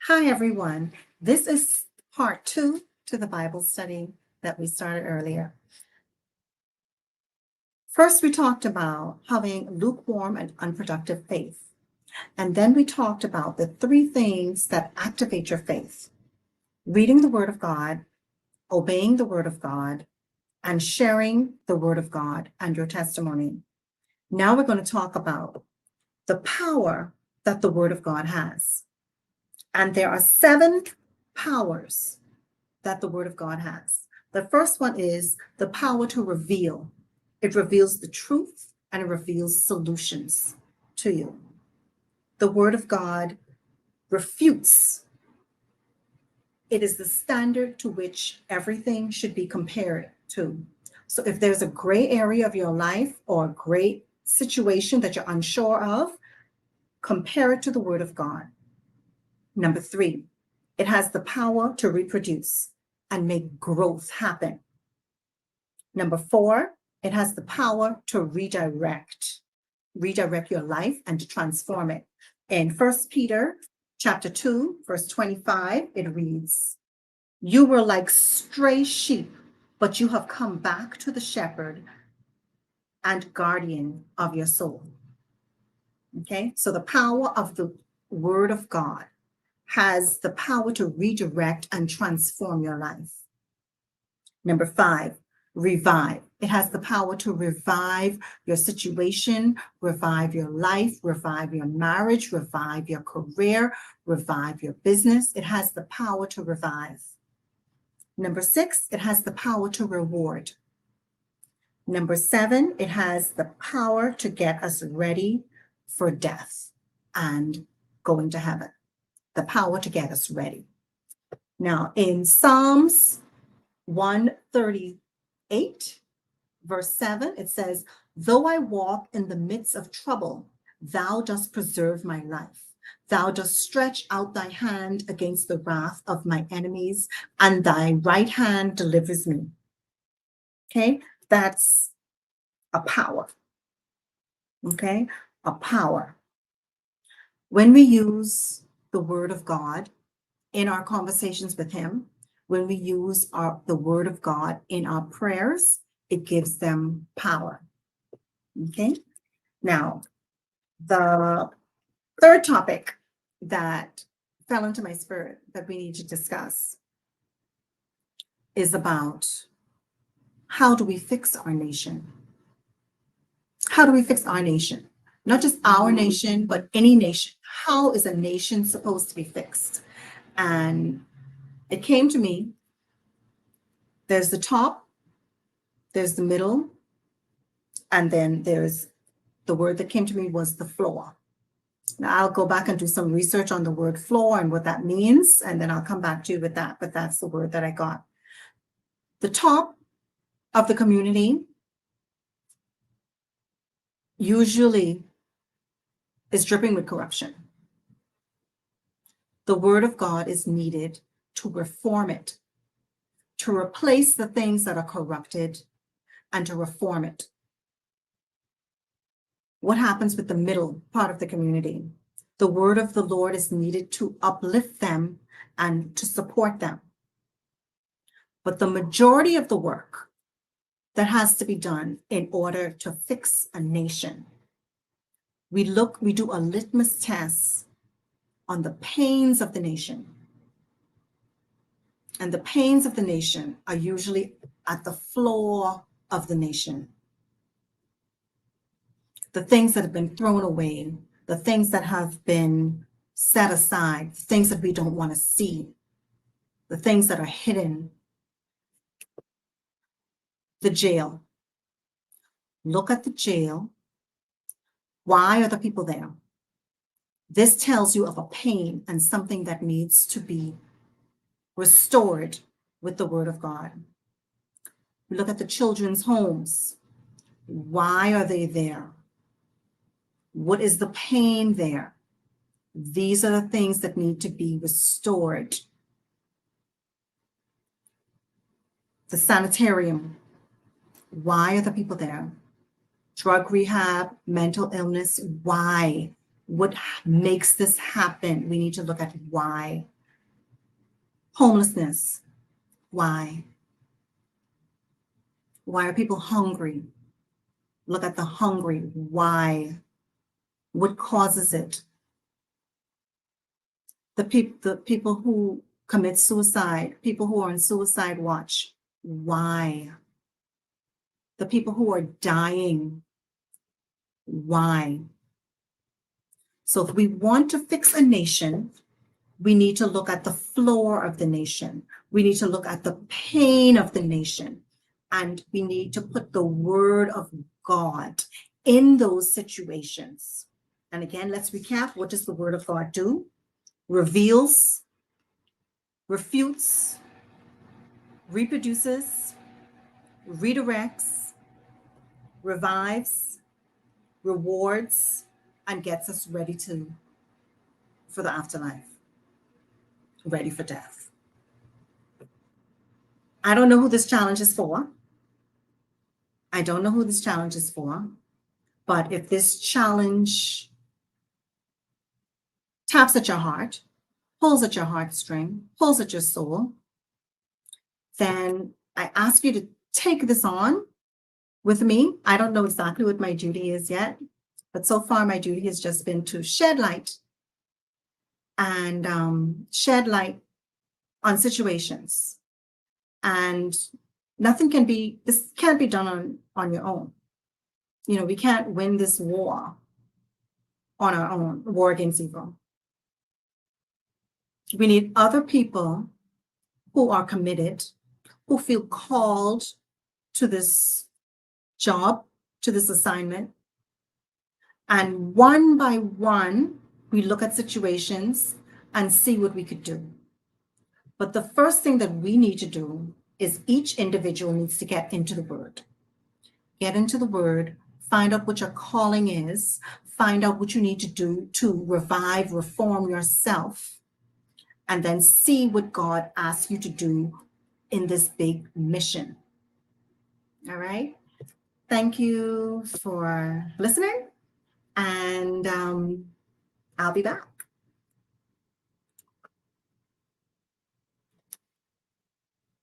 Hi, everyone. This is part 2 to the Bible study that we started earlier. First, we talked about having lukewarm and unproductive faith. And then we talked about the 3 things that activate your faith: reading the Word of God, obeying the Word of God, and sharing the Word of God and your testimony. Now we're going to talk about the power that the Word of God has. And there are 7 powers that the Word of God has. The first one is the power to reveal. It reveals the truth and it reveals solutions to you. The Word of God refutes. It is the standard to which everything should be compared to. So if there's a gray area of your life or a great situation that you're unsure of, compare it to the Word of God. Number 3, it has the power to reproduce and make growth happen. Number 4, it has the power to redirect your life and to transform it. In 1 Peter chapter 2, verse 25, it reads, "You were like stray sheep, but you have come back to the shepherd and guardian of your soul." Okay, so the power of the Word of God has the power to redirect and transform your life. Number 5, revive. It has the power to revive your situation, revive your life, revive your marriage, revive your career, revive your business. It has the power to revive. Number 6, it has the power to reward. Number 7, it has the power to get us ready for death and going to heaven. The power to get us ready. Now, in Psalms 138, verse 7, it says, "Though I walk in the midst of trouble, thou dost preserve my life. Thou dost stretch out thy hand against the wrath of my enemies, and thy right hand delivers me." Okay, that's a power. Okay, a power. When we use the Word of God in our conversations with Him, when we use the Word of God in our prayers, it gives them power. Okay. Now, the third topic that fell into my spirit that we need to discuss is about how do we fix our nation? How do we fix our nation? Not just our nation, but any nation. How is a nation supposed to be fixed? And it came to me, there's the top, there's the middle, and then there's the word that came to me was the floor. Now I'll go back and do some research on the word floor and what that means, and then I'll come back to you with that, but that's the word that I got. The top of the community usually is dripping with corruption. The Word of God is needed to reform it, to replace the things that are corrupted, and to reform it. What happens with the middle part of the community? The Word of the Lord is needed to uplift them and to support them. But the majority of the work that has to be done in order to fix a nation, we do a litmus test on the pains of the nation. And the pains of the nation are usually at the floor of the nation. The things that have been thrown away, the things that have been set aside, things that we don't want to see, the things that are hidden. The jail. Look at the jail. Why are the people there? This tells you of a pain and something that needs to be restored with the Word of God. We look at the children's homes. Why are they there? What is the pain there? These are the things that need to be restored. The sanitarium. Why are the people there? Drug rehab, mental illness. Why? What makes this happen? We need to look at why. Homelessness. Why? Why are people hungry? Look at the hungry. Why? What causes it? The people who commit suicide, people who are on suicide watch. Why? The people who are dying. Why? So if we want to fix a nation, we need to look at the floor of the nation. We need to look at the pain of the nation. And we need to put the word of God in those situations. And again, let's recap. What does the word of God do? Reveals, refutes, reproduces, redirects, revives, rewards, and gets us ready for the afterlife, ready for death. I don't know who this challenge is for. I don't know who this challenge is for, but if this challenge taps at your heart, pulls at your heartstring, pulls at your soul, then I ask you to take this on with me. I don't know exactly what my duty is yet, but so far my duty has just been to shed light and shed light on situations. And this can't be done on your own. You know, we can't win this war on our own, war against evil. We need other people who are committed, who feel called to this job, to this assignment. And one by one, we look at situations and see what we could do. But the first thing that we need to do is each individual needs to get into the word. Get into the word, find out what your calling is, find out what you need to do to revive, reform yourself, and then see what God asks you to do in this big mission. All right. Thank you for listening, and I'll be back.